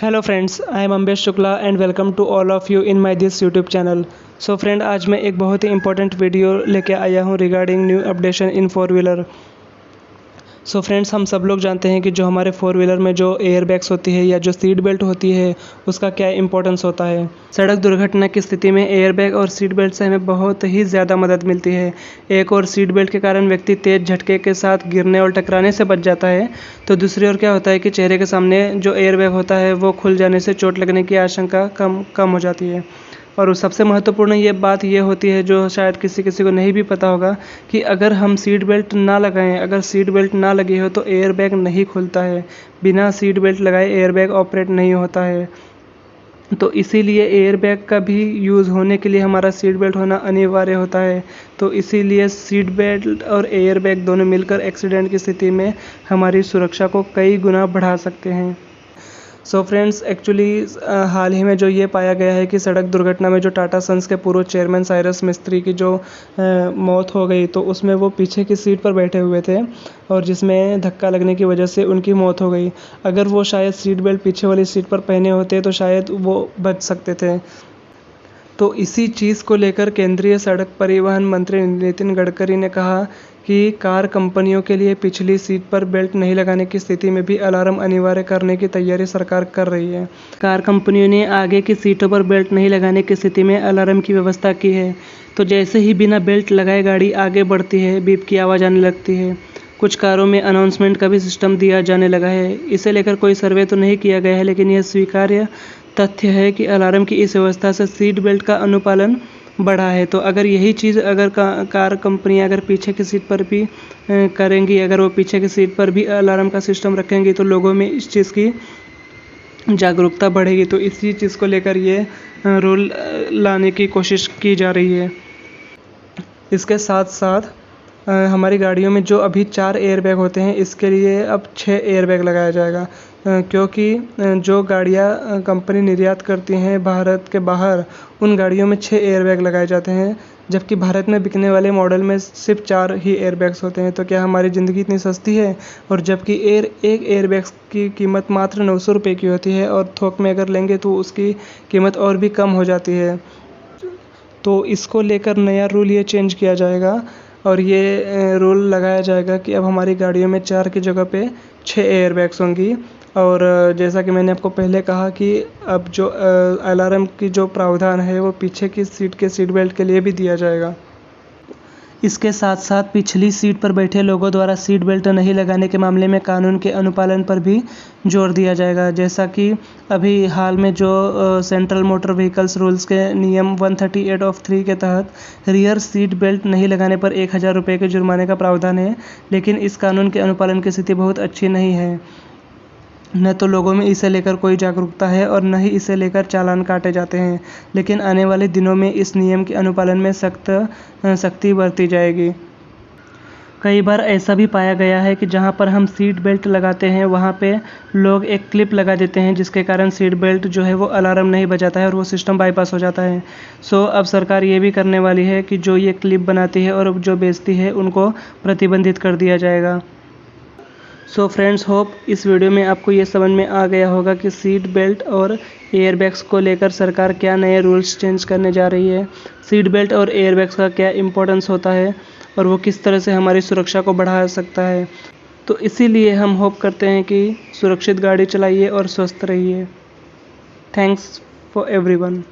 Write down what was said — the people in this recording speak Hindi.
Hello friends, I am Ambesh Shukla and welcome to all of you in my this YouTube channel. So friend, आज मैं एक बहुत ही इंपॉर्टेंट वीडियो लेके आया हूँ रिगार्डिंग न्यू अपडेशन इन फोर व्हीलर। सो फ्रेंड्स, हम सब लोग जानते हैं कि जो हमारे फोर व्हीलर में जो एयर बैग्स होती है या जो सीट बेल्ट होती है उसका क्या इंपॉर्टेंस होता है। सड़क दुर्घटना की स्थिति में एयर बैग और सीट बेल्ट से हमें बहुत ही ज़्यादा मदद मिलती है। एक और सीट बेल्ट के कारण व्यक्ति तेज़ झटके के साथ गिरने और टकराने से बच जाता है, तो दूसरी ओर क्या होता है कि चेहरे के सामने जो एयर बैग होता है वो खुल जाने से चोट लगने की आशंका कम हो जाती है। और सबसे महत्वपूर्ण ये बात ये होती है जो शायद किसी को नहीं भी पता होगा कि अगर हम सीट बेल्ट ना लगाएं, अगर सीट बेल्ट ना लगी हो तो एयर बैग नहीं खुलता है। बिना सीट बेल्ट लगाए एयर बैग ऑपरेट नहीं होता है। तो इसीलिए एयर बैग का भी यूज़ होने के लिए हमारा सीट बेल्ट होना अनिवार्य होता है। तो इसीलिए सीट बेल्ट और एयर बैग दोनों मिलकर एक्सीडेंट की स्थिति में हमारी सुरक्षा को कई गुना बढ़ा सकते हैं। सो फ्रेंड्स, एक्चुअली हाल ही में जो ये पाया गया है कि सड़क दुर्घटना में जो टाटा सन्स के पूर्व चेयरमैन साइरस मिस्त्री की जो मौत हो गई, तो उसमें वो पीछे की सीट पर बैठे हुए थे और जिसमें धक्का लगने की वजह से उनकी मौत हो गई। अगर वो शायद सीट बेल्ट पीछे वाली सीट पर पहने होते तो शायद वो बच सकते थे। तो इसी चीज़ को लेकर केंद्रीय सड़क परिवहन मंत्री नितिन गडकरी ने कहा कि कार कंपनियों के लिए पिछली सीट पर बेल्ट नहीं लगाने की स्थिति में भी अलार्म अनिवार्य करने की तैयारी सरकार कर रही है। कार कंपनियों ने आगे की सीटों पर बेल्ट नहीं लगाने की स्थिति में अलार्म की व्यवस्था की है। तो जैसे ही बिना बेल्ट लगाए गाड़ी आगे बढ़ती है, बीप की आवाज़ आने लगती है। कुछ कारों में अनाउंसमेंट का भी सिस्टम दिया जाने लगा है। इसे लेकर कोई सर्वे तो नहीं किया गया है, लेकिन यह स्वीकार्य तथ्य है कि अलार्म की इस व्यवस्था से सीट बेल्ट का अनुपालन बढ़ा है। तो अगर यही चीज़ अगर कार कंपनियां अगर पीछे की सीट पर भी करेंगी, अगर वो पीछे की सीट पर भी अलार्म का सिस्टम रखेंगी तो लोगों में इस चीज़ की जागरूकता बढ़ेगी। तो इसी चीज़ को लेकर ये रूल लाने की कोशिश की जा रही है। इसके साथ साथ हमारी गाड़ियों में जो अभी 4 एयर बैग होते हैं, इसके लिए अब 6 एयर बैग लगाया जाएगा, क्योंकि जो गाड़ियाँ कंपनी निर्यात करती हैं भारत के बाहर, उन गाड़ियों में 6 एयर बैग लगाए जाते हैं, जबकि भारत में बिकने वाले मॉडल में सिर्फ 4 ही एयर बैग्स होते हैं। तो क्या हमारी ज़िंदगी इतनी एक है? और जबकि एक एयर बैग्स की कीमत मात्र 900 रुपये की होती है और थोक में अगर लेंगे तो उसकी कीमत और भी कम हो जाती है। तो इसको लेकर नया रूल ये चेंज किया जाएगा और ये रूल लगाया जाएगा कि अब हमारी गाड़ियों में 4 की जगह पे 6 एयर बैग्स होंगी। और जैसा कि मैंने आपको पहले कहा कि अब जो अलार्म की जो प्रावधान है वो पीछे की सीट के सीट बेल्ट के लिए भी दिया जाएगा। इसके साथ साथ पिछली सीट पर बैठे लोगों द्वारा सीट बेल्ट नहीं लगाने के मामले में कानून के अनुपालन पर भी जोर दिया जाएगा। जैसा कि अभी हाल में जो सेंट्रल मोटर व्हीकल्स रूल्स के नियम 138(3) के तहत रियर सीट बेल्ट नहीं लगाने पर 1000 रुपये के जुर्माने का प्रावधान है, लेकिन इस कानून के अनुपालन की स्थिति बहुत अच्छी नहीं है। न तो लोगों में इसे लेकर कोई जागरूकता है और न ही इसे लेकर चालान काटे जाते हैं। लेकिन आने वाले दिनों में इस नियम के अनुपालन में सख्ती बरती जाएगी। कई बार ऐसा भी पाया गया है कि जहां पर हम सीट बेल्ट लगाते हैं वहां पे लोग एक क्लिप लगा देते हैं, जिसके कारण सीट बेल्ट जो है वो अलार्म नहीं बजाता है और वो सिस्टम बाईपास हो जाता है। सो अब सरकार ये भी करने वाली है कि जो ये क्लिप बनाती है और जो बेचती है उनको प्रतिबंधित कर दिया जाएगा। सो फ्रेंड्स, होप इस वीडियो में आपको ये समझ में आ गया होगा कि सीट बेल्ट और एयर बैग्स को लेकर सरकार क्या नए रूल्स चेंज करने जा रही है, सीट बेल्ट और एयर बैग्स का क्या इंपॉर्टेंस होता है और वो किस तरह से हमारी सुरक्षा को बढ़ा सकता है। तो इसीलिए हम होप करते हैं कि सुरक्षित गाड़ी चलाइए और स्वस्थ रहिए। Thanks for everyone.